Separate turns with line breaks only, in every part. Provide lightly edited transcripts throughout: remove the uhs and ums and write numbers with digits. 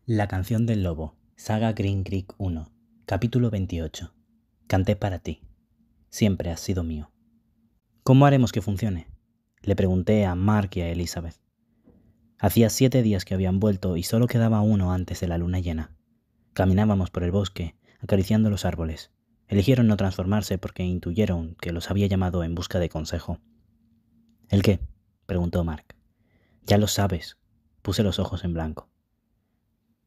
La canción del lobo, Saga Green Creek 1, capítulo 28. Canté para ti. Siempre has sido mío. ¿Cómo haremos que funcione? Le pregunté a Mark y a Elizabeth. Hacía 7 días que habían vuelto y solo quedaba uno antes de la luna llena. Caminábamos por el bosque, acariciando los árboles. Eligieron no transformarse porque intuyeron que los había llamado en busca de consejo. ¿El qué? Preguntó Mark. Ya lo sabes. Puse los ojos en blanco.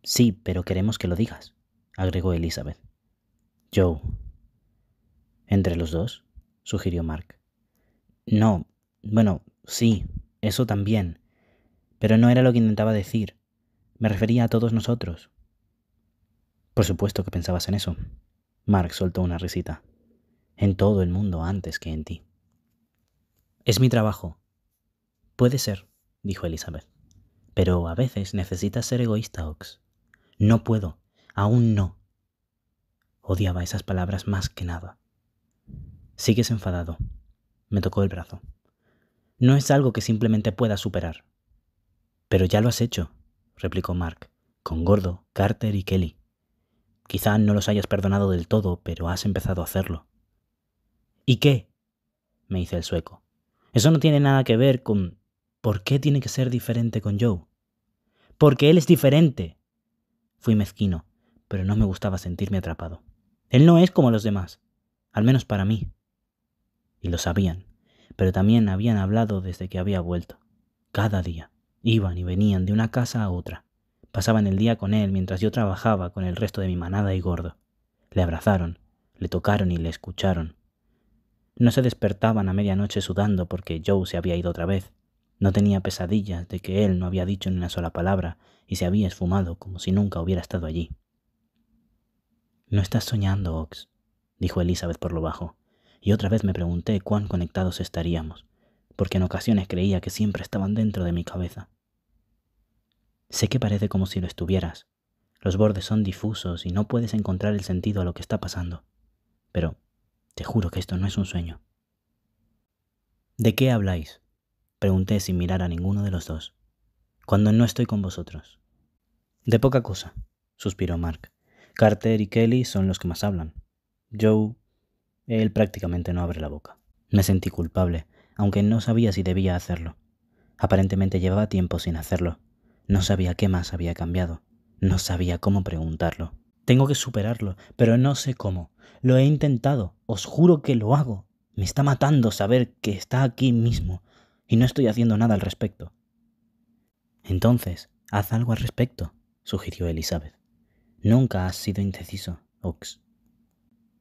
Sí, pero queremos que lo digas, agregó Elizabeth. Joe. ¿Entre los dos? Sugirió Mark. No, bueno, sí, eso también. Pero no era lo que intentaba decir. Me refería a todos nosotros. Por supuesto que pensabas en eso. Mark soltó una risita. En todo el mundo antes que en ti. Es mi trabajo. Puede ser, dijo Elizabeth. Pero a veces necesitas ser egoísta, Ox. No puedo. Aún no. Odiaba esas palabras más que nada. Sigues enfadado. Me tocó el brazo. No es algo que simplemente puedas superar. Pero ya lo has hecho, replicó Mark, con Gordo, Carter y Kelly. Quizá no los hayas perdonado del todo, pero has empezado a hacerlo. ¿Y qué? Me dice el sueco. Eso no tiene nada que ver con... ¿Por qué tiene que ser diferente con Joe? Porque él es diferente. Fui mezquino, pero no me gustaba sentirme atrapado. Él no es como los demás, al menos para mí. Y lo sabían, pero también habían hablado desde que había vuelto. Cada día. Iban y venían de una casa a otra. Pasaban el día con él mientras yo trabajaba con el resto de mi manada y Gordo. Le abrazaron, le tocaron y le escucharon. No se despertaban a medianoche sudando porque Joe se había ido otra vez. No tenía pesadillas de que él no había dicho ni una sola palabra y se había esfumado como si nunca hubiera estado allí. No estás soñando, Ox, dijo Elizabeth por lo bajo, y otra vez me pregunté cuán conectados estaríamos, porque en ocasiones creía que siempre estaban dentro de mi cabeza. Sé que parece como si lo estuvieras. Los bordes son difusos y no puedes encontrar el sentido a lo que está pasando. Pero te juro que esto no es un sueño. ¿De qué habláis? Pregunté sin mirar a ninguno de los dos. Cuando no estoy con vosotros. De poca cosa, suspiró Mark. Carter y Kelly son los que más hablan. Joe, él prácticamente no abre la boca. Me sentí culpable, aunque no sabía si debía hacerlo. Aparentemente llevaba tiempo sin hacerlo. No sabía qué más había cambiado. No sabía cómo preguntarlo. Tengo que superarlo, pero no sé cómo. Lo he intentado. Os juro que lo hago. Me está matando saber que está aquí mismo y no estoy haciendo nada al respecto. Entonces, haz algo al respecto, sugirió Elizabeth. Nunca has sido indeciso, Ox.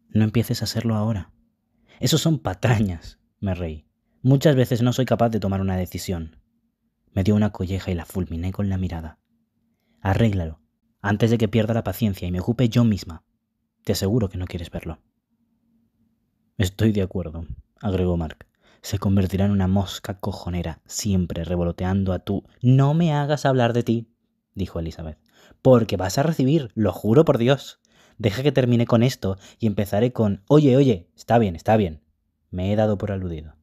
No empieces a hacerlo ahora. Esos son patrañas, me reí. Muchas veces no soy capaz de tomar una decisión. Me dio una colleja y la fulminé con la mirada. Arréglalo, antes de que pierda la paciencia y me ocupe yo misma. Te aseguro que no quieres verlo. Estoy de acuerdo, agregó Mark. Se convertirá en una mosca cojonera, siempre revoloteando a tu... No me hagas hablar de ti, dijo Elizabeth, porque vas a recibir, lo juro por Dios. Deja que termine con esto y empezaré con... Oye, está bien, está bien. Me he dado por aludido.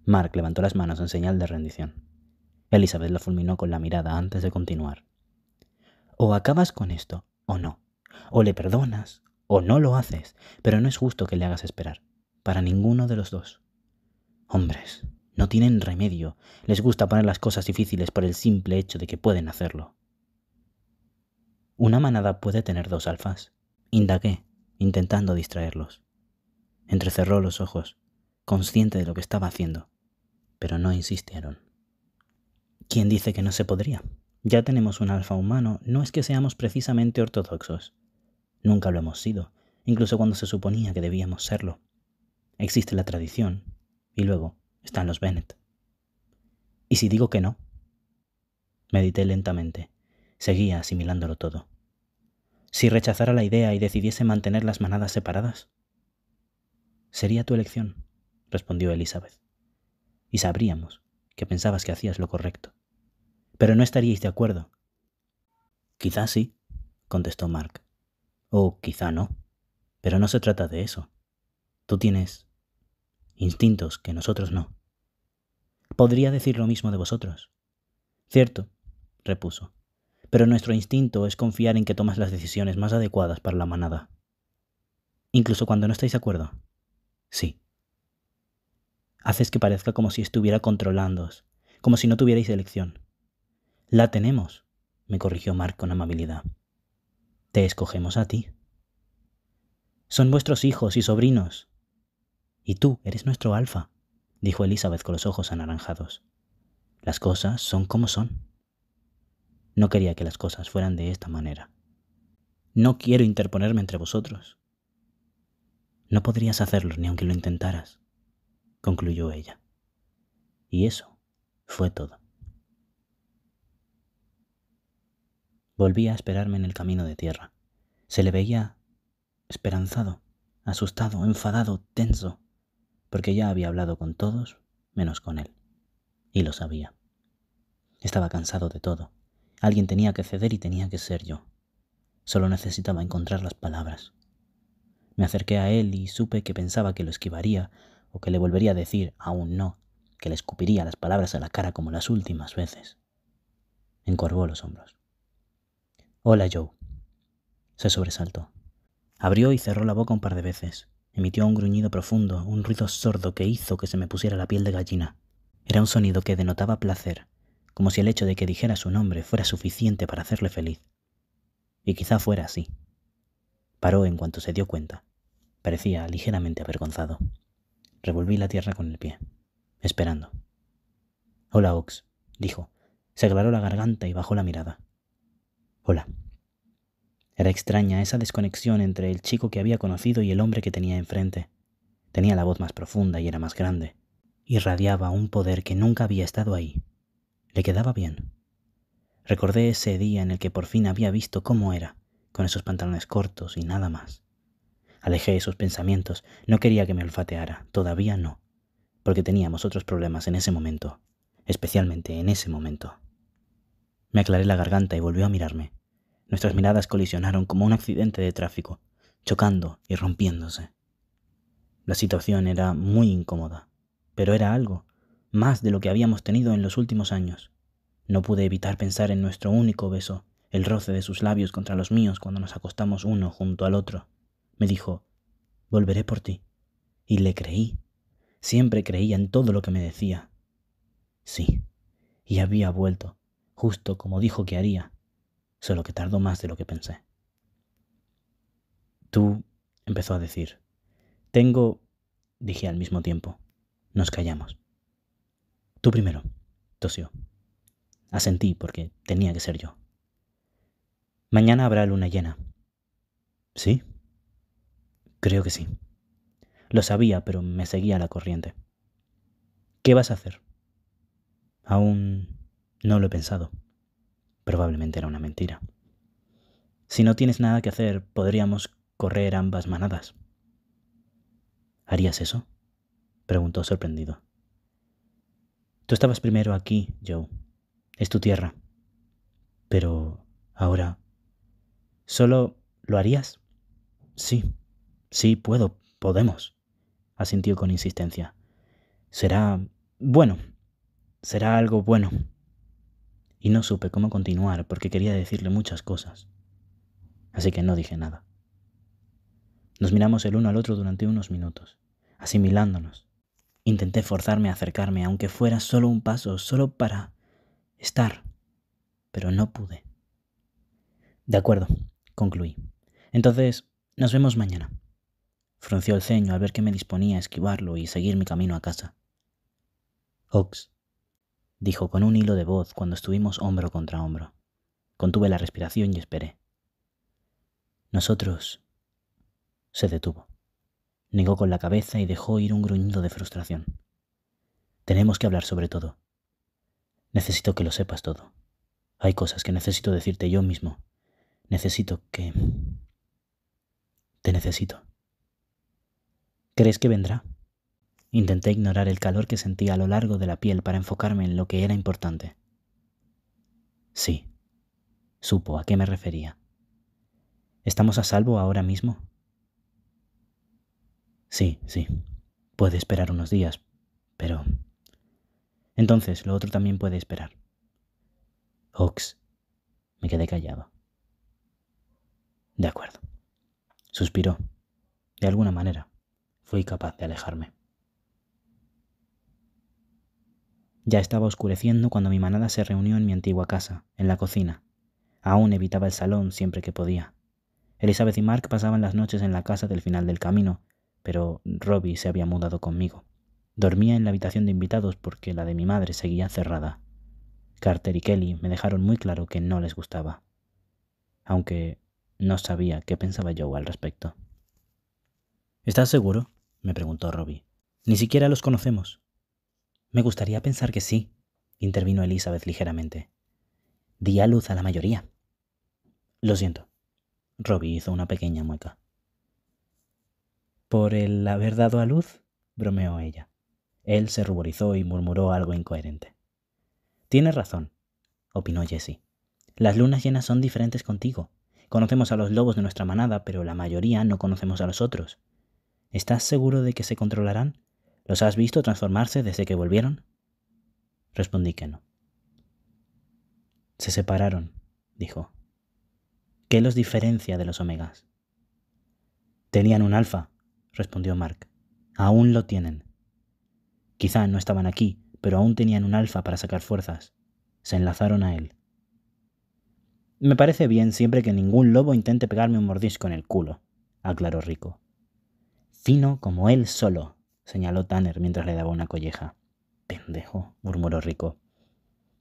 Mark levantó las manos en señal de rendición. Elizabeth lo fulminó con la mirada antes de continuar. O acabas con esto, o no. O le perdonas, o no lo haces, pero no es justo que le hagas esperar. Para ninguno de los dos. Hombres, no tienen remedio. Les gusta poner las cosas difíciles por el simple hecho de que pueden hacerlo. ¿Una manada puede tener 2 alfas? Indagué, intentando distraerlos. Entrecerró los ojos, consciente de lo que estaba haciendo, pero no insistieron. ¿Quién dice que no se podría? Ya tenemos un alfa humano, no es que seamos precisamente ortodoxos. Nunca lo hemos sido, incluso cuando se suponía que debíamos serlo. Existe la tradición, y luego están los Bennett. ¿Y si digo que no? Medité lentamente. Seguía asimilándolo todo. Si rechazara la idea y decidiese mantener las manadas separadas. Sería tu elección, respondió Elizabeth. Y sabríamos que pensabas que hacías lo correcto. Pero no estaríais de acuerdo. Quizá sí, contestó Mark. O quizá no. Pero no se trata de eso. Tú tienes instintos que nosotros no. Podría decir lo mismo de vosotros. Cierto, repuso. pero nuestro instinto es confiar en que tomas las decisiones más adecuadas para la manada. Incluso cuando no estáis de acuerdo. Sí. Haces que parezca como si estuviera controlándoos, como si no tuvierais elección. La tenemos, me corrigió Mark con amabilidad. Te escogemos a ti. Son vuestros hijos y sobrinos. Y tú eres nuestro alfa, dijo Elizabeth con los ojos anaranjados. Las cosas son como son. No quería que las cosas fueran de esta manera. No quiero interponerme entre vosotros. No podrías hacerlo ni aunque lo intentaras, concluyó ella. Y eso fue todo. Volví a esperarme en el camino de tierra. Se le veía esperanzado, asustado, enfadado, tenso, porque ya había hablado con todos menos con él. Y lo sabía. Estaba cansado de todo. Alguien tenía que ceder y tenía que ser yo. Solo necesitaba encontrar las palabras. Me acerqué a él y supe que pensaba que lo esquivaría o que le volvería a decir aún no, que le escupiría las palabras a la cara como las últimas veces. Encorvó los hombros. Hola, Joe. Se sobresaltó. Abrió y cerró la boca un par de veces. Emitió un gruñido profundo, un ruido sordo que hizo que se me pusiera la piel de gallina. Era un sonido que denotaba placer, como si el hecho de que dijera su nombre fuera suficiente para hacerle feliz. Y quizá fuera así. Paró en cuanto se dio cuenta. Parecía ligeramente avergonzado. Revolví la tierra con el pie, esperando. Hola, Ox, dijo. Se aclaró la garganta y bajó la mirada. Hola. Era extraña esa desconexión entre el chico que había conocido y el hombre que tenía enfrente. Tenía la voz más profunda y era más grande. Irradiaba un poder que nunca había estado ahí. Le quedaba bien. Recordé ese día en el que por fin había visto cómo era, con esos pantalones cortos y nada más. Alejé esos pensamientos. No quería que me olfateara, todavía no, porque teníamos otros problemas en ese momento, especialmente en ese momento. Me aclaré la garganta y volvió a mirarme. Nuestras miradas colisionaron como un accidente de tráfico, chocando y rompiéndose. La situación era muy incómoda, pero era algo, más de lo que habíamos tenido en los últimos años. No pude evitar pensar en nuestro único beso, el roce de sus labios contra los míos cuando nos acostamos uno junto al otro. Me dijo, volveré por ti. Y le creí. Siempre creía en todo lo que me decía. Sí, y había vuelto, justo como dijo que haría, solo que tardó más de lo que pensé. Tú, empezó a decir. Dije al mismo tiempo. Nos callamos. Tú primero, tosió. Asentí porque tenía que ser yo. Mañana habrá luna llena. ¿Sí? Creo que sí. Lo sabía, pero me seguía la corriente. ¿Qué vas a hacer? Aún no lo he pensado. Probablemente era una mentira. Si no tienes nada que hacer, podríamos correr ambas manadas. ¿Harías eso? Preguntó sorprendido. Tú estabas primero aquí, Joe. Es tu tierra. Pero ahora... ¿Solo lo harías? Sí, podemos, asintió con insistencia. Bueno, será algo bueno. Y no supe cómo continuar porque quería decirle muchas cosas. Así que no dije nada. Nos miramos el uno al otro durante unos minutos, asimilándonos. Intenté forzarme a acercarme, aunque fuera solo un paso, solo para estar, pero no pude. De acuerdo, concluí. Entonces, nos vemos mañana. Frunció el ceño al ver que me disponía a esquivarlo y seguir mi camino a casa. Ox, dijo con un hilo de voz cuando estuvimos hombro contra hombro. Contuve la respiración y esperé. Nosotros... Se detuvo. Negó con la cabeza y dejó ir un gruñido de frustración. Tenemos que hablar sobre todo. Necesito que lo sepas todo. Hay cosas que necesito decirte yo mismo. Necesito que... Te necesito. ¿Crees que vendrá? Intenté ignorar el calor que sentía a lo largo de la piel para enfocarme en lo que era importante. Sí, supo a qué me refería. ¿Estamos a salvo ahora mismo? Sí, puede esperar unos días, pero... Entonces, lo otro también puede esperar. Ox, Me quedé callado. De acuerdo. Suspiró. De alguna manera, fui capaz de alejarme. Ya estaba oscureciendo cuando mi manada se reunió en mi antigua casa, en la cocina. Aún evitaba el salón siempre que podía. Elizabeth y Mark pasaban las noches en la casa del final del camino, pero Robbie se había mudado conmigo. Dormía en la habitación de invitados porque la de mi madre seguía cerrada. Carter y Kelly me dejaron muy claro que no les gustaba, aunque no sabía qué pensaba Joe al respecto. ¿Estás seguro?, me preguntó Robbie. Ni siquiera los conocemos. Me gustaría pensar que sí, intervino Elizabeth ligeramente. Di a luz a la mayoría. Lo siento. Robbie hizo una pequeña mueca. ¿Por el haber dado a luz?, bromeó ella. Él se ruborizó y murmuró algo incoherente. Tienes razón, opinó Jessie. Las lunas llenas son diferentes contigo. Conocemos a los lobos de nuestra manada, pero la mayoría no conocemos a los otros. ¿Estás seguro de que se controlarán? ¿Los has visto transformarse desde que volvieron? Respondí que no. Se separaron, dijo. ¿Qué los diferencia de los omegas? Tenían un alfa, respondió Mark. Aún lo tienen. Quizá no estaban aquí, pero aún tenían un alfa para sacar fuerzas. Se enlazaron a él. Me parece bien siempre que ningún lobo intente pegarme un mordisco en el culo, aclaró Rico. Fino como él solo, señaló Tanner mientras le daba una colleja. Pendejo, murmuró Rico.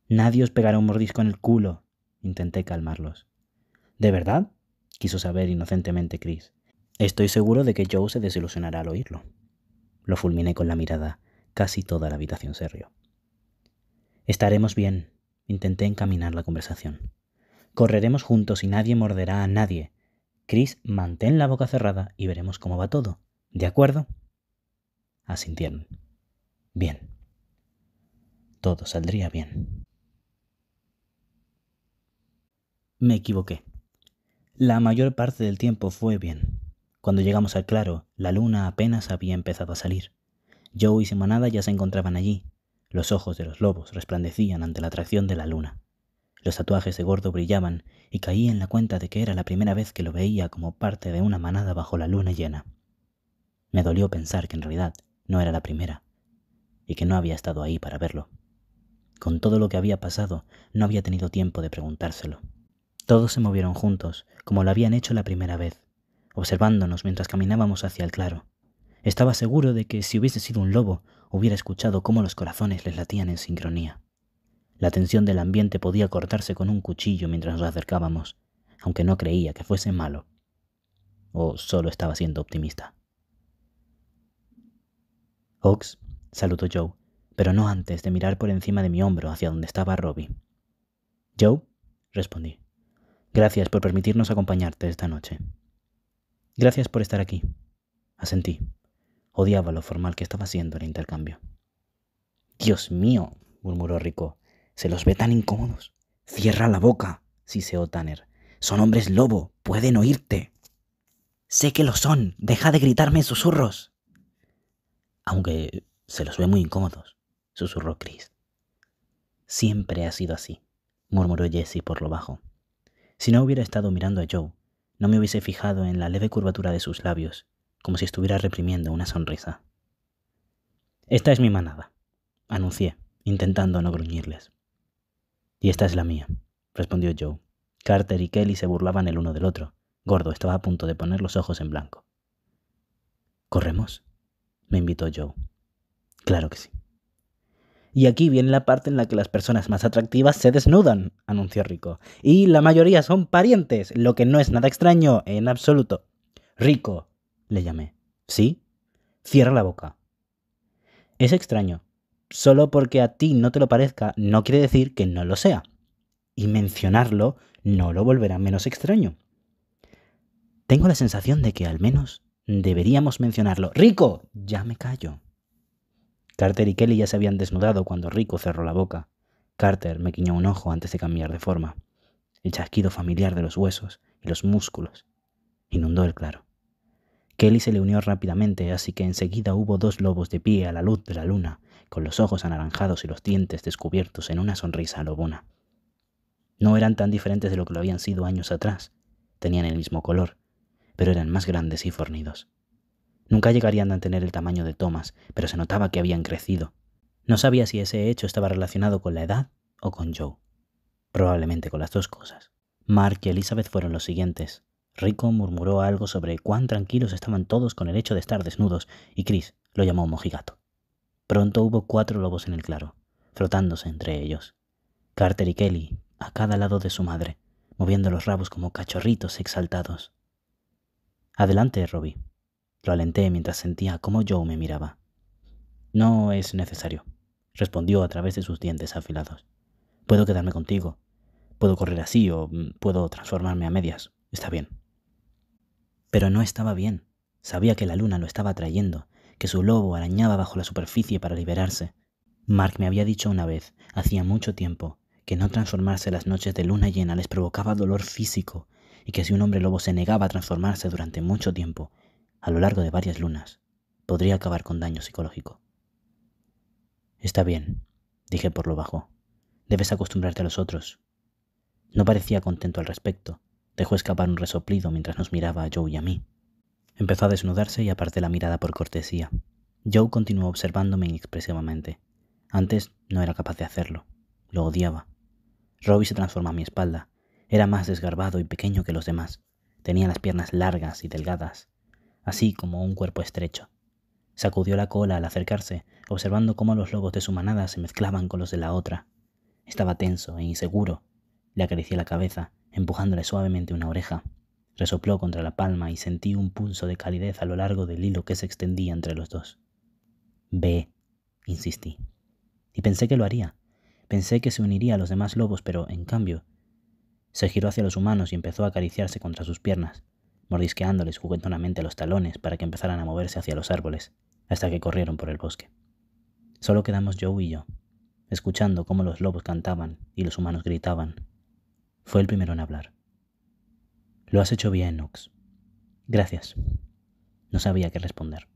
Nadie os pegará un mordisco en el culo, intenté calmarlos. ¿De verdad?, quiso saber inocentemente Chris. Estoy seguro de que Joe se desilusionará al oírlo. Lo fulminé con la mirada. Casi toda la habitación se rió. Estaremos bien, intenté encaminar la conversación. Correremos juntos y nadie morderá a nadie. Chris, mantén la boca cerrada y veremos cómo va todo. ¿De acuerdo? Asintieron. Bien. Todo saldría bien. Me equivoqué. La mayor parte del tiempo fue bien. Cuando llegamos al claro, la luna apenas había empezado a salir. Joe y su manada ya se encontraban allí. Los ojos de los lobos resplandecían ante la atracción de la luna. Los tatuajes de Gordo brillaban y caí en la cuenta de que era la primera vez que lo veía como parte de una manada bajo la luna llena. Me dolió pensar que en realidad no era la primera y que no había estado ahí para verlo. Con todo lo que había pasado, no había tenido tiempo de preguntárselo. Todos se movieron juntos, como lo habían hecho la primera vez, observándonos mientras caminábamos hacia el claro. Estaba seguro de que si hubiese sido un lobo, hubiera escuchado cómo los corazones les latían en sincronía. La tensión del ambiente podía cortarse con un cuchillo mientras nos acercábamos, aunque no creía que fuese malo. O solo estaba siendo optimista. Ox, saludó Joe, pero no antes de mirar por encima de mi hombro hacia donde estaba Robbie. Joe, respondí. Gracias por permitirnos acompañarte esta noche. Gracias por estar aquí, asentí. Odiaba lo formal que estaba siendo el intercambio. Dios mío, murmuró Rico. Se los ve tan incómodos. Cierra la boca, siseó Tanner. Son hombres lobo, pueden oírte. Sé que lo son, deja de gritarme susurros. Aunque se los ve muy incómodos, susurró Chris. Siempre ha sido así, murmuró Jessie por lo bajo. Si no hubiera estado mirando a Joe, no me hubiese fijado en la leve curvatura de sus labios, como si estuviera reprimiendo una sonrisa. Esta es mi manada, anuncié, intentando no gruñirles. Y esta es la mía, respondió Joe. Carter y Kelly se burlaban el uno del otro. Gordo estaba a punto de poner los ojos en blanco. ¿Corremos?, me invitó Joe. Claro que sí. Y aquí viene la parte en la que las personas más atractivas se desnudan, anunció Rico. Y la mayoría son parientes, lo que no es nada extraño en absoluto. Rico, le llamé. ¿Sí? Cierra la boca. Es extraño. Solo porque a ti no te lo parezca no quiere decir que no lo sea. Y mencionarlo no lo volverá menos extraño. Tengo la sensación de que al menos deberíamos mencionarlo. ¡Rico! Ya me callo. Carter y Kelly ya se habían desnudado cuando Rico cerró la boca. Carter me guiñó un ojo antes de cambiar de forma. El chasquido familiar de los huesos y los músculos inundó el claro. Kelly se le unió rápidamente, así que enseguida hubo dos lobos de pie a la luz de la luna, con los ojos anaranjados y los dientes descubiertos en una sonrisa lobuna. No eran tan diferentes de lo que lo habían sido años atrás. Tenían el mismo color, pero eran más grandes y fornidos. Nunca llegarían a tener el tamaño de Thomas, pero se notaba que habían crecido. No sabía si ese hecho estaba relacionado con la edad o con Joe. Probablemente con las dos cosas. Mark y Elizabeth fueron los siguientes. Rico murmuró algo sobre cuán tranquilos estaban todos con el hecho de estar desnudos, y Chris lo llamó mojigato. Pronto hubo 4 lobos en el claro, frotándose entre ellos. Carter y Kelly, a cada lado de su madre, moviendo los rabos como cachorritos exaltados. Adelante, Robbie. Lo alenté mientras sentía cómo Joe me miraba. No es necesario, respondió a través de sus dientes afilados. Puedo quedarme contigo. Puedo correr así o puedo transformarme a medias. Está bien. Pero no estaba bien. Sabía que la luna lo estaba atrayendo, que su lobo arañaba bajo la superficie para liberarse. Mark me había dicho una vez, hacía mucho tiempo, que no transformarse las noches de luna llena les provocaba dolor físico y que si un hombre lobo se negaba a transformarse durante mucho tiempo, a lo largo de varias lunas, podría acabar con daño psicológico. Está bien, dije por lo bajo. Debes acostumbrarte a los otros. No parecía contento al respecto. Dejó escapar un resoplido mientras nos miraba a Joe y a mí. Empezó a desnudarse y aparté la mirada por cortesía. Joe continuó observándome inexpresivamente. Antes no era capaz de hacerlo. Lo odiaba. Robbie se transformó a mi espalda. Era más desgarbado y pequeño que los demás. Tenía las piernas largas y delgadas, así como un cuerpo estrecho. Sacudió la cola al acercarse, observando cómo los lobos de su manada se mezclaban con los de la otra. Estaba tenso e inseguro. Le acaricié la cabeza, empujándole suavemente una oreja. Resopló contra la palma y sentí un pulso de calidez a lo largo del hilo que se extendía entre los dos. Ve, insistí. Y pensé que lo haría. Pensé que se uniría a los demás lobos, pero, en cambio, se giró hacia los humanos y empezó a acariciarse contra sus piernas, mordisqueándoles juguetonamente los talones para que empezaran a moverse hacia los árboles, hasta que corrieron por el bosque. Solo quedamos Joe y yo, escuchando cómo los lobos cantaban y los humanos gritaban. Fue el primero en hablar. Lo has hecho bien, Ox. Gracias. No sabía qué responder.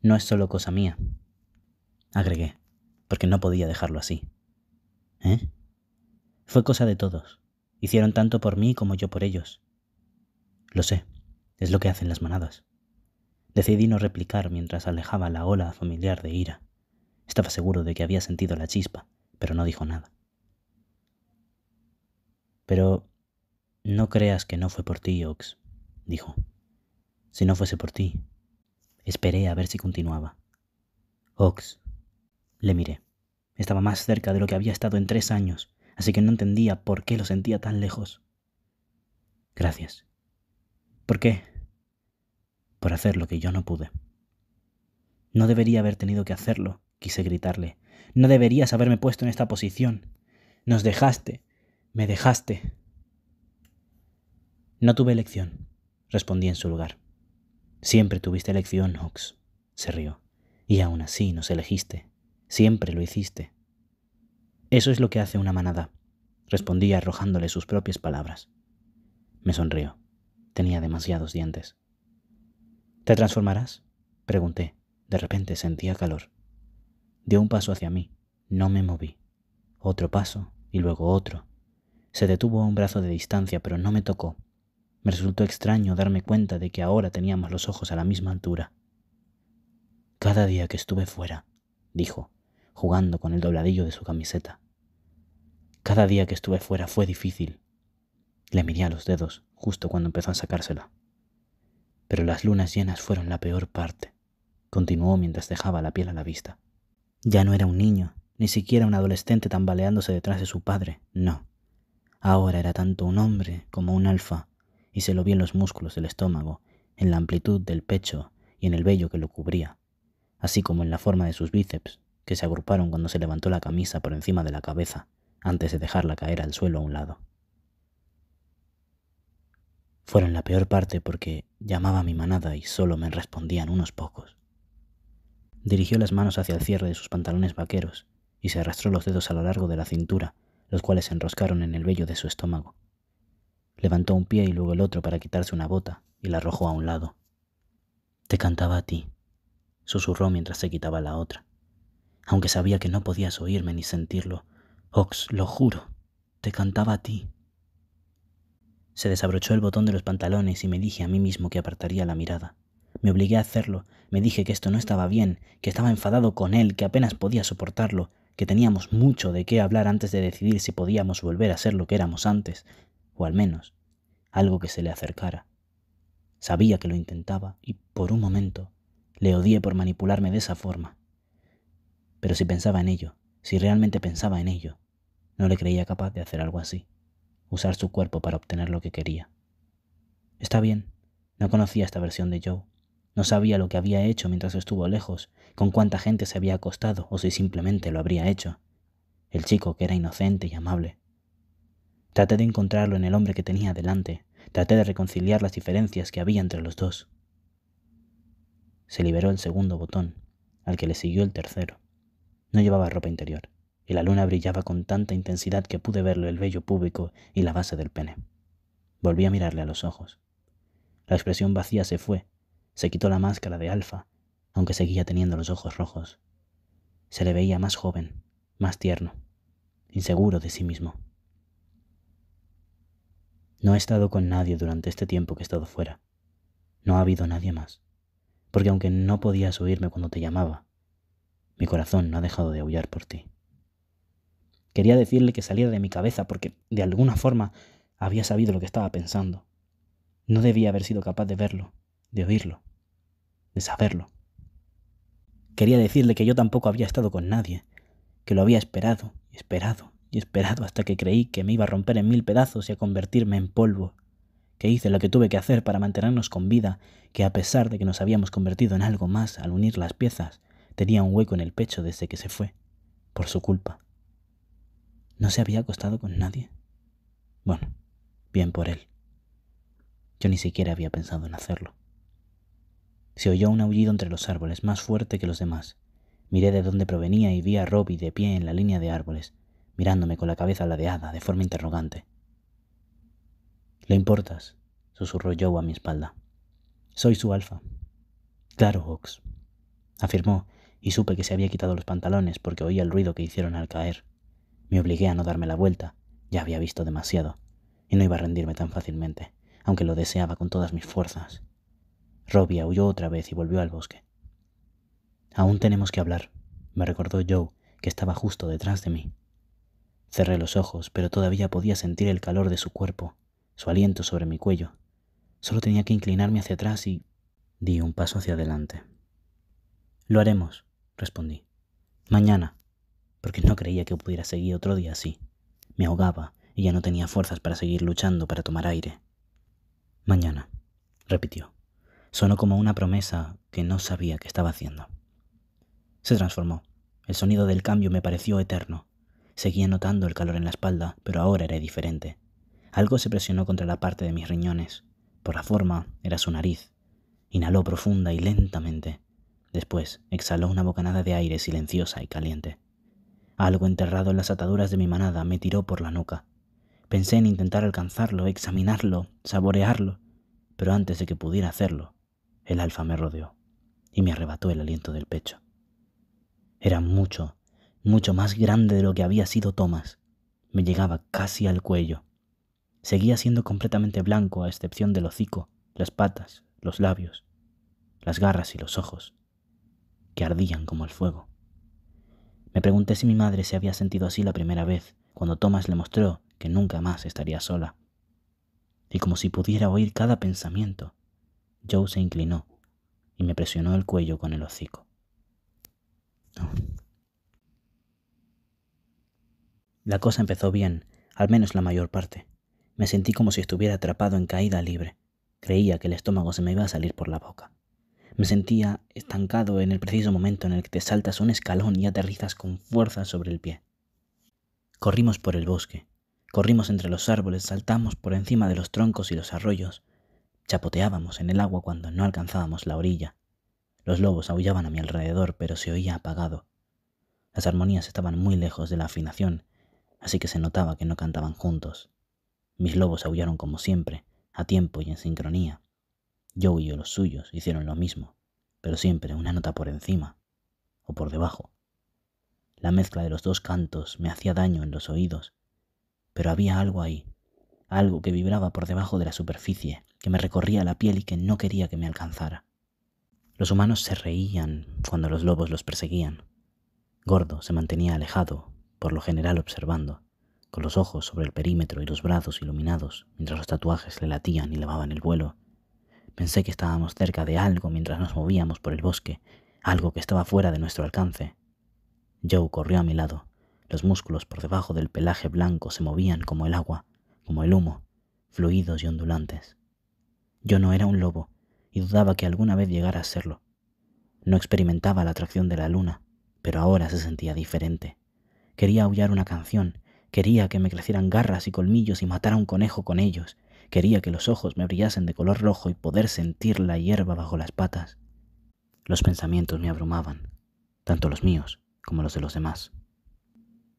No es solo cosa mía, agregué, porque no podía dejarlo así. ¿Eh? Fue cosa de todos. Hicieron tanto por mí como yo por ellos. Lo sé, es lo que hacen las manadas. Decidí no replicar mientras alejaba la ola familiar de ira. Estaba seguro de que había sentido la chispa, pero no dijo nada. Pero no creas que no fue por ti, Ox, dijo. Si no fuese por ti. Esperé a ver si continuaba. Ox. Le miré. Estaba más cerca de lo que había estado en 3 años, así que no entendía por qué lo sentía tan lejos. Gracias. ¿Por qué? Por hacer lo que yo no pude. No debería haber tenido que hacerlo, quise gritarle. No deberías haberme puesto en esta posición. Nos dejaste. Me dejaste. No tuve elección, respondí en su lugar. Siempre tuviste elección, Ox, se rió. Y aún así nos elegiste. Siempre lo hiciste. Eso es lo que hace una manada, respondí arrojándole sus propias palabras. Me sonrió. Tenía demasiados dientes. ¿Te transformarás? Pregunté. De repente sentía calor. Dio un paso hacia mí. No me moví. Otro paso y luego otro. Se detuvo a un brazo de distancia, pero no me tocó. Me resultó extraño darme cuenta de que ahora teníamos los ojos a la misma altura. Cada día que estuve fuera, dijo, jugando con el dobladillo de su camiseta. Cada día que estuve fuera fue difícil. Le miré a los dedos justo cuando empezó a sacársela. Pero las lunas llenas fueron la peor parte, continuó mientras dejaba la piel a la vista. Ya no era un niño, ni siquiera un adolescente tambaleándose detrás de su padre, no. Ahora era tanto un hombre como un alfa, y se lo vi en los músculos del estómago, en la amplitud del pecho y en el vello que lo cubría, así como en la forma de sus bíceps, que se agruparon cuando se levantó la camisa por encima de la cabeza, antes de dejarla caer al suelo a un lado. Fueron la peor parte porque llamaba a mi manada y solo me respondían unos pocos. Dirigió las manos hacia el cierre de sus pantalones vaqueros y se arrastró los dedos a lo largo de la cintura, los cuales se enroscaron en el vello de su estómago. Levantó un pie y luego el otro para quitarse una bota y la arrojó a un lado. Te cantaba a ti, susurró mientras se quitaba la otra. Aunque sabía que no podías oírme ni sentirlo, Ox, lo juro. te cantaba a ti. Se desabrochó el botón de los pantalones y me dije a mí mismo que apartaría la mirada. Me obligué a hacerlo, me dije que esto no estaba bien, que estaba enfadado con él, que apenas podía soportarlo, que teníamos mucho de qué hablar antes de decidir si podíamos volver a ser lo que éramos antes, o al menos algo que se le acercara. Sabía que lo intentaba y, por un momento, le odié por manipularme de esa forma. Pero si pensaba en ello, si realmente pensaba en ello, no le creía capaz de hacer algo así, usar su cuerpo para obtener lo que quería. Está bien, no conocía esta versión de Joe. No sabía lo que había hecho mientras estuvo lejos, con cuánta gente se había acostado o si simplemente lo habría hecho. El chico que era inocente y amable. Traté de encontrarlo en el hombre que tenía delante. Traté de reconciliar las diferencias que había entre los dos. Se liberó el segundo botón, al que le siguió el tercero. No llevaba ropa interior, y la luna brillaba con tanta intensidad que pude verlo el vello púbico y la base del pene. Volví a mirarle a los ojos. La expresión vacía se fue. Se quitó la máscara de alfa, aunque seguía teniendo los ojos rojos. Se le veía más joven, más tierno, inseguro de sí mismo. No he estado con nadie durante este tiempo que he estado fuera. No ha habido nadie más. Porque aunque no podías oírme cuando te llamaba, mi corazón no ha dejado de aullar por ti. Quería decirle que saliera de mi cabeza porque, de alguna forma, había sabido lo que estaba pensando. No debía haber sido capaz de verlo, de oírlo, de saberlo. Quería decirle que yo tampoco había estado con nadie, que lo había esperado y esperado y esperado hasta que creí que me iba a romper en 1000 pedazos y a convertirme en polvo, que hice lo que tuve que hacer para mantenernos con vida, que a pesar de que nos habíamos convertido en algo más al unir las piezas, tenía un hueco en el pecho desde que se fue, por su culpa. ¿No se había acostado con nadie? Bueno, bien por él. Yo ni siquiera había pensado en hacerlo. Se oyó un aullido entre los árboles, más fuerte que los demás. Miré de dónde provenía y vi a Robbie de pie en la línea de árboles, mirándome con la cabeza ladeada, de forma interrogante. «¿Le importas?», susurró Joe a mi espalda. «Soy su alfa». «Claro, Ox», afirmó, y supe que se había quitado los pantalones porque oía el ruido que hicieron al caer. Me obligué a no darme la vuelta, ya había visto demasiado, y no iba a rendirme tan fácilmente, aunque lo deseaba con todas mis fuerzas. Robbie aulló otra vez y volvió al bosque. «Aún tenemos que hablar», me recordó Joe, que estaba justo detrás de mí. Cerré los ojos, pero todavía podía sentir el calor de su cuerpo, su aliento sobre mi cuello. Solo tenía que inclinarme hacia atrás y di un paso hacia adelante. «Lo haremos», respondí. «Mañana», porque no creía que pudiera seguir otro día así. Me ahogaba y ya no tenía fuerzas para seguir luchando para tomar aire. «Mañana», repitió. Sonó como una promesa que no sabía qué estaba haciendo. Se transformó. El sonido del cambio me pareció eterno. Seguía notando el calor en la espalda, pero ahora era diferente. Algo se presionó contra la parte de mis riñones. Por la forma, era su nariz. Inhaló profunda y lentamente. Después exhaló una bocanada de aire silenciosa y caliente. Algo enterrado en las ataduras de mi manada me tiró por la nuca. Pensé en intentar alcanzarlo, examinarlo, saborearlo, pero antes de que pudiera hacerlo, el alfa me rodeó y me arrebató el aliento del pecho. Era mucho, mucho más grande de lo que había sido Thomas. Me llegaba casi al cuello. Seguía siendo completamente blanco a excepción del hocico, las patas, los labios, las garras y los ojos, que ardían como el fuego. Me pregunté si mi madre se había sentido así la primera vez, cuando Thomas le mostró que nunca más estaría sola. Y como si pudiera oír cada pensamiento, Joe se inclinó y me presionó el cuello con el hocico. Oh. La cosa empezó bien, al menos la mayor parte. Me sentí como si estuviera atrapado en caída libre. Creía que el estómago se me iba a salir por la boca. Me sentía estancado en el preciso momento en el que te saltas un escalón y aterrizas con fuerza sobre el pie. Corrimos por el bosque, corrimos entre los árboles, saltamos por encima de los troncos y los arroyos, chapoteábamos en el agua cuando no alcanzábamos la orilla. Los lobos aullaban a mi alrededor, pero se oía apagado. Las armonías estaban muy lejos de la afinación, así que se notaba que no cantaban juntos. Mis lobos aullaron como siempre, a tiempo y en sincronía. Joe y los suyos hicieron lo mismo, pero siempre una nota por encima o por debajo. La mezcla de los dos cantos me hacía daño en los oídos, pero había algo ahí, algo que vibraba por debajo de la superficie, que me recorría la piel y que no quería que me alcanzara. Los humanos se reían cuando los lobos los perseguían. Gordo se mantenía alejado, por lo general observando, con los ojos sobre el perímetro y los brazos iluminados, mientras los tatuajes le latían y levaban el vuelo. Pensé que estábamos cerca de algo mientras nos movíamos por el bosque, algo que estaba fuera de nuestro alcance. Joe corrió a mi lado. Los músculos por debajo del pelaje blanco se movían como el agua, como el humo, fluidos y ondulantes. Yo no era un lobo, y dudaba que alguna vez llegara a serlo. No experimentaba la atracción de la luna, pero ahora se sentía diferente. Quería aullar una canción, quería que me crecieran garras y colmillos y matar a un conejo con ellos, quería que los ojos me brillasen de color rojo y poder sentir la hierba bajo las patas. Los pensamientos me abrumaban, tanto los míos como los de los demás.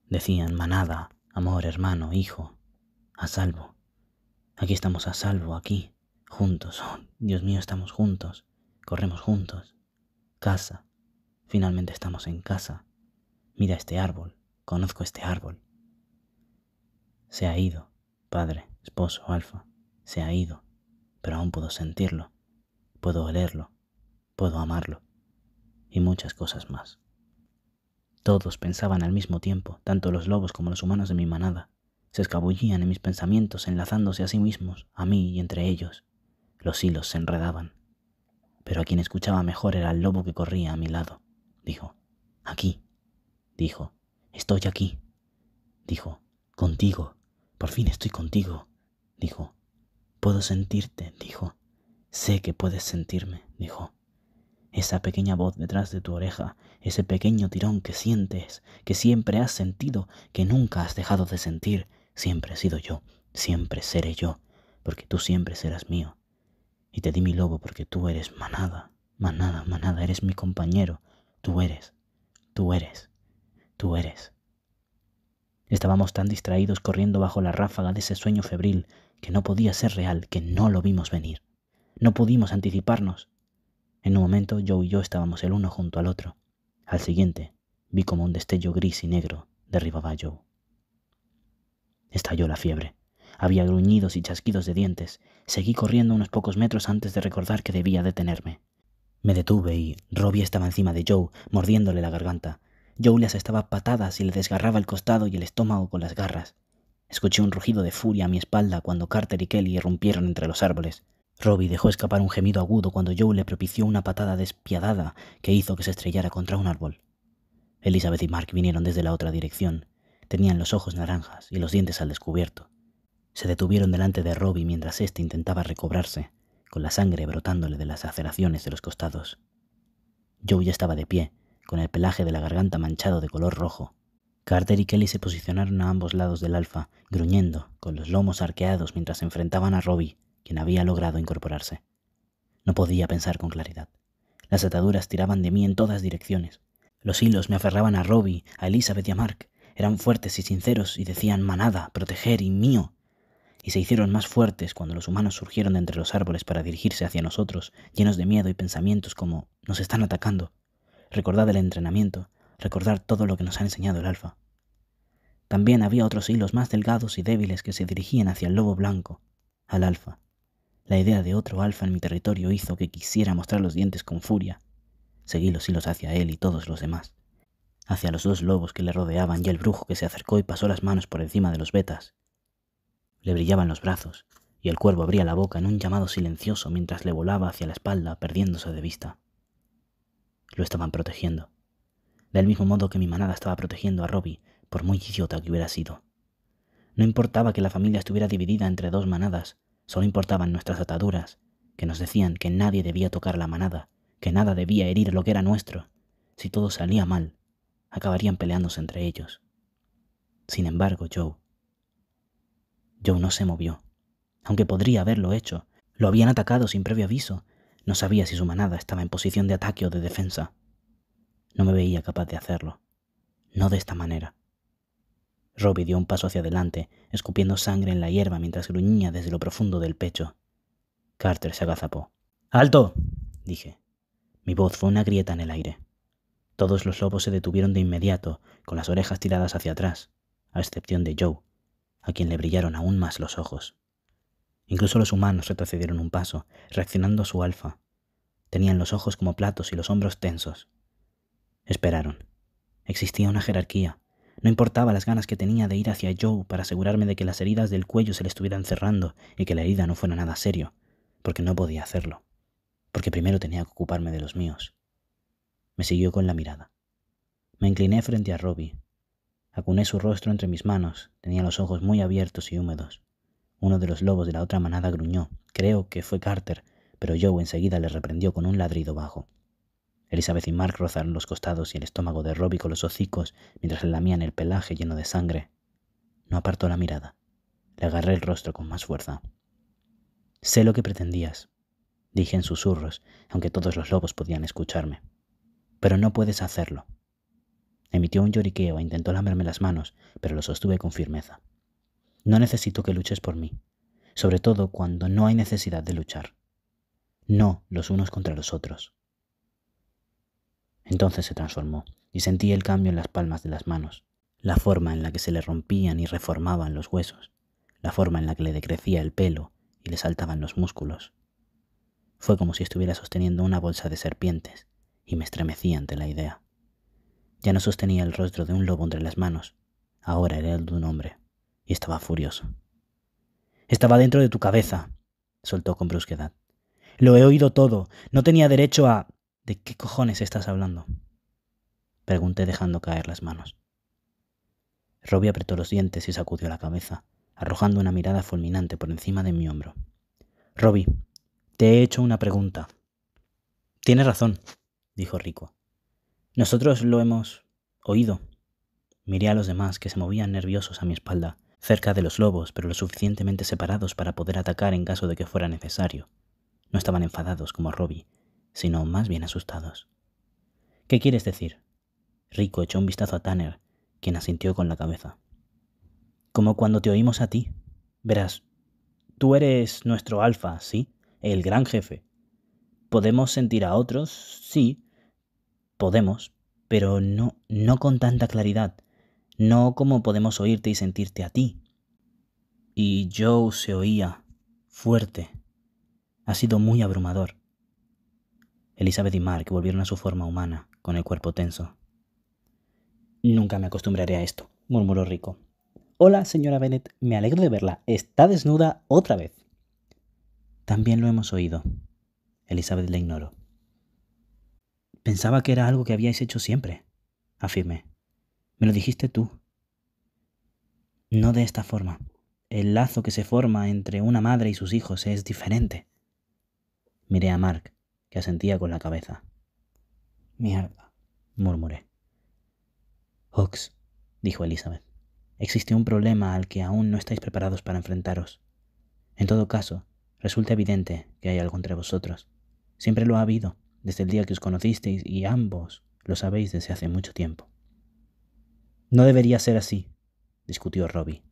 Decían: manada, amor, hermano, hijo, a salvo. Aquí estamos a salvo, aquí, juntos. Oh, Dios mío, estamos juntos, corremos juntos. Casa, finalmente estamos en casa. Mira este árbol, conozco este árbol. Se ha ido, padre, esposo, Alfa, se ha ido, pero aún puedo sentirlo, puedo olerlo, puedo amarlo, y muchas cosas más. Todos pensaban al mismo tiempo, tanto los lobos como los humanos de mi manada. Se escabullían en mis pensamientos, enlazándose a sí mismos, a mí y entre ellos. Los hilos se enredaban. Pero a quien escuchaba mejor era el lobo que corría a mi lado. Dijo: aquí. Dijo: estoy aquí. Dijo: contigo. Por fin estoy contigo. Dijo: puedo sentirte. Dijo: sé que puedes sentirme. Dijo: esa pequeña voz detrás de tu oreja, ese pequeño tirón que sientes, que siempre has sentido, que nunca has dejado de sentir, siempre he sido yo, siempre seré yo, porque tú siempre serás mío. Y te di mi lobo porque tú eres manada, manada, manada, eres mi compañero, tú eres, tú eres, tú eres. Estábamos tan distraídos corriendo bajo la ráfaga de ese sueño febril que no podía ser real, que no lo vimos venir. No pudimos anticiparnos. En un momento Joe y yo estábamos el uno junto al otro. Al siguiente vi como un destello gris y negro derribaba a Joe. Estalló la fiebre. Había gruñidos y chasquidos de dientes. Seguí corriendo unos pocos metros antes de recordar que debía detenerme. Me detuve y Robbie estaba encima de Joe, mordiéndole la garganta. Joe le asestaba patadas y le desgarraba el costado y el estómago con las garras. Escuché un rugido de furia a mi espalda cuando Carter y Kelly irrumpieron entre los árboles. Robbie dejó escapar un gemido agudo cuando Joe le propició una patada despiadada que hizo que se estrellara contra un árbol. Elizabeth y Mark vinieron desde la otra dirección. Tenían los ojos naranjas y los dientes al descubierto. Se detuvieron delante de Robbie mientras éste intentaba recobrarse, con la sangre brotándole de las laceraciones de los costados. Joe ya estaba de pie, con el pelaje de la garganta manchado de color rojo. Carter y Kelly se posicionaron a ambos lados del Alfa, gruñendo, con los lomos arqueados mientras se enfrentaban a Robbie, quien había logrado incorporarse. No podía pensar con claridad. Las ataduras tiraban de mí en todas direcciones. Los hilos me aferraban a Robbie, a Elizabeth y a Mark. Eran fuertes y sinceros y decían manada, proteger y mío. Y se hicieron más fuertes cuando los humanos surgieron de entre los árboles para dirigirse hacia nosotros, llenos de miedo y pensamientos como «nos están atacando». Recordad el entrenamiento, recordar todo lo que nos ha enseñado el Alfa. También había otros hilos más delgados y débiles que se dirigían hacia el lobo blanco, al Alfa. La idea de otro Alfa en mi territorio hizo que quisiera mostrar los dientes con furia. Seguí los hilos hacia él y todos los demás, hacia los dos lobos que le rodeaban y el brujo que se acercó y pasó las manos por encima de los betas. Le brillaban los brazos, y el cuervo abría la boca en un llamado silencioso mientras le volaba hacia la espalda, perdiéndose de vista. Lo estaban protegiendo, del mismo modo que mi manada estaba protegiendo a Robbie, por muy idiota que hubiera sido. No importaba que la familia estuviera dividida entre dos manadas, solo importaban nuestras ataduras, que nos decían que nadie debía tocar la manada, que nada debía herir lo que era nuestro. Si todo salía mal, acabarían peleándose entre ellos. Sin embargo, Joe no se movió, aunque podría haberlo hecho. Lo habían atacado sin previo aviso. No sabía si su manada estaba en posición de ataque o de defensa. No me veía capaz de hacerlo. No de esta manera. Robbie dio un paso hacia adelante, escupiendo sangre en la hierba mientras gruñía desde lo profundo del pecho. Carter se agazapó. «¡Alto!», dije. Mi voz fue una grieta en el aire. Todos los lobos se detuvieron de inmediato, con las orejas tiradas hacia atrás, a excepción de Joe. a quien le brillaron aún más los ojos. Incluso los humanos retrocedieron un paso, reaccionando a su alfa. Tenían los ojos como platos y los hombros tensos. Esperaron. Existía una jerarquía. No importaba las ganas que tenía de ir hacia Joe para asegurarme de que las heridas del cuello se le estuvieran cerrando y que la herida no fuera nada serio, porque no podía hacerlo, porque primero tenía que ocuparme de los míos. Me siguió con la mirada. Me incliné frente a Robbie. Acuné su rostro entre mis manos. Tenía los ojos muy abiertos y húmedos. Uno de los lobos de la otra manada gruñó. Creo que fue Carter, pero Joe enseguida le reprendió con un ladrido bajo. Elizabeth y Mark rozaron los costados y el estómago de Robbie con los hocicos mientras le lamían el pelaje lleno de sangre. No apartó la mirada. Le agarré el rostro con más fuerza. «Sé lo que pretendías», dije en susurros, aunque todos los lobos podían escucharme. «Pero no puedes hacerlo». Emitió un lloriqueo e intentó lamerme las manos, pero lo sostuve con firmeza. «No necesito que luches por mí, sobre todo cuando no hay necesidad de luchar. No los unos contra los otros». Entonces se transformó y sentí el cambio en las palmas de las manos, la forma en la que se le rompían y reformaban los huesos, la forma en la que le decrecía el pelo y le saltaban los músculos. Fue como si estuviera sosteniendo una bolsa de serpientes y me estremecí ante la idea. Ya no sostenía el rostro de un lobo entre las manos, ahora era el de un hombre, y estaba furioso. «Estaba dentro de tu cabeza», soltó con brusquedad. «Lo he oído todo, no tenía derecho a...» «¿De qué cojones estás hablando?», pregunté dejando caer las manos. Robbie apretó los dientes y sacudió la cabeza, arrojando una mirada fulminante por encima de mi hombro. «Robbie, te he hecho una pregunta». «Tienes razón», dijo Rico. «Nosotros lo hemos oído». Miré a los demás que se movían nerviosos a mi espalda, cerca de los lobos, pero lo suficientemente separados para poder atacar en caso de que fuera necesario. No estaban enfadados como Robbie, sino más bien asustados. «¿Qué quieres decir?». Rico echó un vistazo a Tanner, quien asintió con la cabeza. «Como cuando te oímos a ti. Verás, tú eres nuestro alfa, ¿sí? El gran jefe. Podemos sentir a otros, sí, podemos, pero no con tanta claridad, no como podemos oírte y sentirte a ti». Y Joe se oía fuerte. Ha sido muy abrumador. Elizabeth y Mark volvieron a su forma humana, con el cuerpo tenso. «Nunca me acostumbraré a esto», murmuró Rico. «Hola, señora Bennet, me alegro de verla. Está desnuda otra vez». «También lo hemos oído». Elizabeth le ignoró. «Pensaba que era algo que habíais hecho siempre», afirmé. «Me lo dijiste tú». «No de esta forma. El lazo que se forma entre una madre y sus hijos es diferente». Miré a Mark, que asentía con la cabeza. «Mierda», murmuré. «Ox», dijo Elizabeth, «existe un problema al que aún no estáis preparados para enfrentaros. En todo caso, resulta evidente que hay algo entre vosotros. Siempre lo ha habido, desde el día que os conocisteis, y ambos lo sabéis desde hace mucho tiempo». «No debería ser así», discutió Robbie.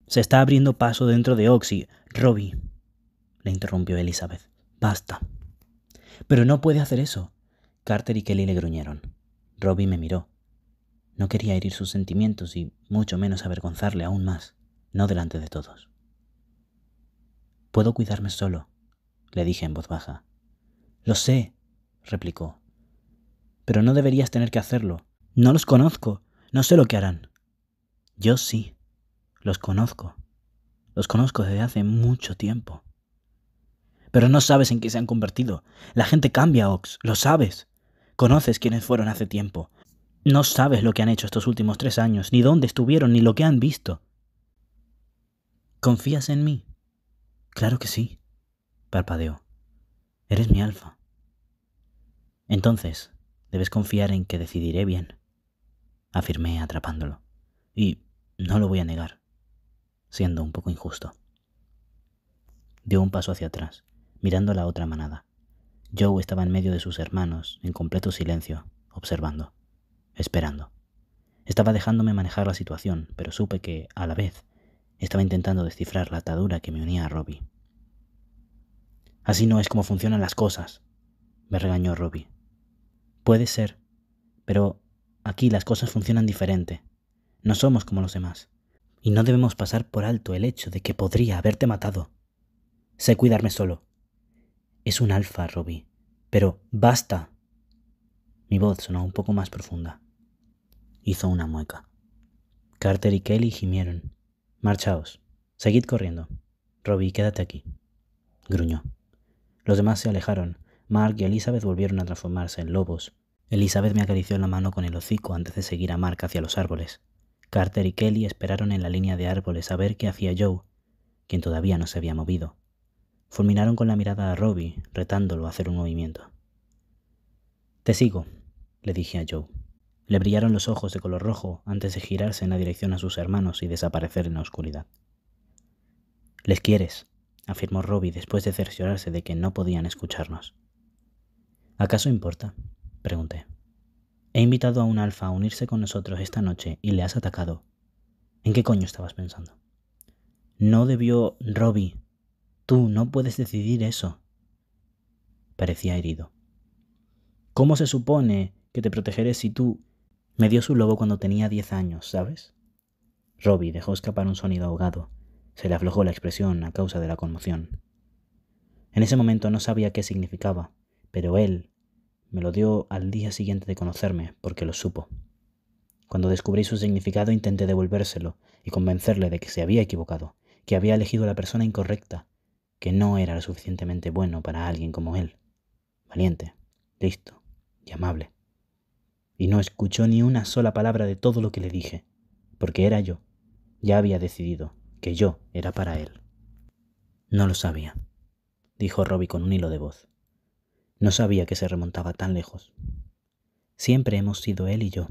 «Se está abriendo paso dentro de Ox y...» «Robbie», le interrumpió Elizabeth, «basta». «Pero no puede hacer eso». Carter y Kelly le gruñeron. Robbie me miró. No quería herir sus sentimientos y mucho menos avergonzarle aún más, no delante de todos. «Puedo cuidarme solo», le dije en voz baja. «Lo sé», replicó. «Pero no deberías tener que hacerlo. No los conozco, no sé lo que harán». «Yo sí, los conozco. Los conozco desde hace mucho tiempo». «Pero no sabes en qué se han convertido. La gente cambia, Ox, lo sabes. Conoces quiénes fueron hace tiempo. No sabes lo que han hecho estos últimos 3 años, ni dónde estuvieron, ni lo que han visto». «¿Confías en mí?» «Claro que sí», parpadeó. «Eres mi alfa». «Entonces, debes confiar en que decidiré bien», afirmé atrapándolo. «Y no lo voy a negar, siendo un poco injusto». Dio un paso hacia atrás, mirando a la otra manada. Joe estaba en medio de sus hermanos, en completo silencio, observando, esperando. Estaba dejándome manejar la situación, pero supe que, a la vez, estaba intentando descifrar la atadura que me unía a Robbie. «Así no es como funcionan las cosas», me regañó Robbie. «Puede ser, pero aquí las cosas funcionan diferente. No somos como los demás. Y no debemos pasar por alto el hecho de que podría haberte matado. Sé cuidarme solo. Es un alfa, Robbie. Pero ¡basta! Mi voz sonó un poco más profunda. Hizo una mueca. Carter y Kelly gimieron. Marchaos. Seguid corriendo. Robbie, quédate aquí. Gruñó. Los demás se alejaron. Mark y Elizabeth volvieron a transformarse en lobos. Elizabeth me acarició la mano con el hocico antes de seguir a Mark hacia los árboles. Carter y Kelly esperaron en la línea de árboles a ver qué hacía Joe, quien todavía no se había movido. Fulminaron con la mirada a Robbie, retándolo a hacer un movimiento. «Te sigo», le dije a Joe. Le brillaron los ojos de color rojo antes de girarse en la dirección a sus hermanos y desaparecer en la oscuridad. «Les quieres», afirmó Robbie después de cerciorarse de que no podían escucharnos. «¿Acaso importa?», pregunté. «He invitado a un alfa a unirse con nosotros esta noche y le has atacado. ¿En qué coño estabas pensando?» «No debió, Robbie. Tú no puedes decidir eso». Parecía herido. «¿Cómo se supone que te protegeré si tú...?» Me dio su lobo cuando tenía 10 años, ¿sabes? Robbie dejó escapar un sonido ahogado. Se le aflojó la expresión a causa de la conmoción. En ese momento no sabía qué significaba, pero él me lo dio al día siguiente de conocerme, porque lo supo. Cuando descubrí su significado intenté devolvérselo y convencerle de que se había equivocado, que había elegido a la persona incorrecta, que no era lo suficientemente bueno para alguien como él. Valiente, listo y amable. Y no escuchó ni una sola palabra de todo lo que le dije, porque era yo. Ya había decidido que yo era para él. No lo sabía, dijo Robbie con un hilo de voz. No sabía que se remontaba tan lejos. Siempre hemos sido él y yo,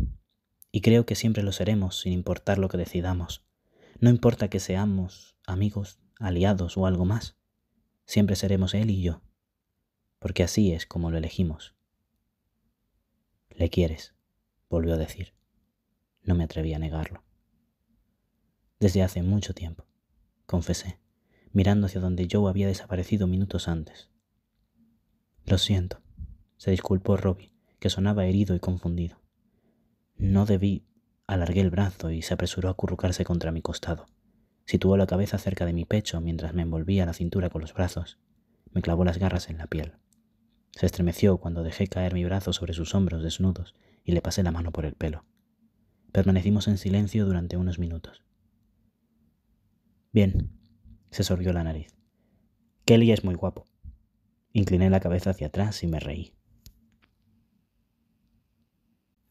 y creo que siempre lo seremos sin importar lo que decidamos. No importa que seamos amigos, aliados o algo más. Siempre seremos él y yo, porque así es como lo elegimos. «Le quieres», volvió a decir. No me atreví a negarlo. «Desde hace mucho tiempo», confesé, mirando hacia donde Joe había desaparecido minutos antes. «Lo siento», se disculpó Robbie, que sonaba herido y confundido. «No debí...» Alargué el brazo y se apresuró a acurrucarse contra mi costado. Situó la cabeza cerca de mi pecho mientras me envolvía la cintura con los brazos. Me clavó las garras en la piel. Se estremeció cuando dejé caer mi brazo sobre sus hombros desnudos y le pasé la mano por el pelo. Permanecimos en silencio durante unos minutos. «Bien», se sorbió la nariz. «Kelly es muy guapo». Incliné la cabeza hacia atrás y me reí.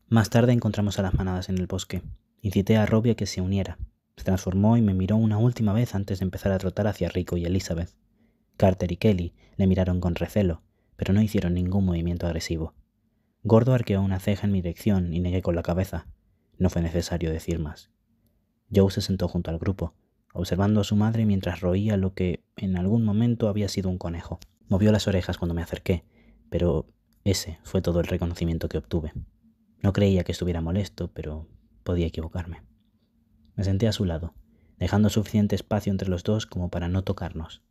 Más tarde encontramos a las manadas en el bosque. Incité a Robbie a que se uniera. Se transformó y me miró una última vez antes de empezar a trotar hacia Rico y Elizabeth. Carter y Kelly le miraron con recelo, pero no hicieron ningún movimiento agresivo. Gordo arqueó una ceja en mi dirección y negué con la cabeza. No fue necesario decir más. Joe se sentó junto al grupo, observando a su madre mientras roía lo que en algún momento había sido un conejo. Movió las orejas cuando me acerqué, pero ese fue todo el reconocimiento que obtuve. No creía que estuviera molesto, pero podía equivocarme. Me senté a su lado, dejando suficiente espacio entre los dos como para no tocarnos.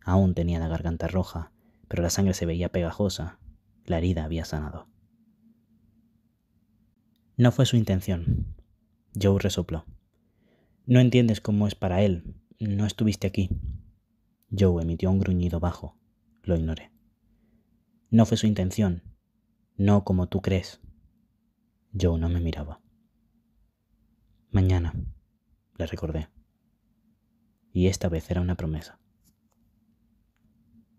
Aún tenía la garganta roja, pero la sangre se veía pegajosa. La herida había sanado. «No fue su intención», Joe resopló. «No entiendes cómo es para él. No estuviste aquí». Joe emitió un gruñido bajo. Lo ignoré. «No fue su intención. No como tú crees». Joe no me miraba. «Mañana», le recordé. Y esta vez era una promesa.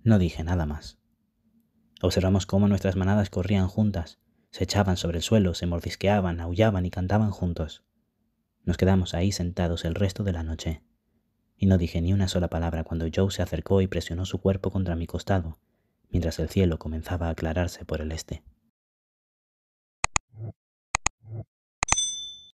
No dije nada más. Observamos cómo nuestras manadas corrían juntas, se echaban sobre el suelo, se mordisqueaban, aullaban y cantaban juntos. Nos quedamos ahí sentados el resto de la noche, y no dije ni una sola palabra cuando Joe se acercó y presionó su cuerpo contra mi costado, mientras el cielo comenzaba a aclararse por el este.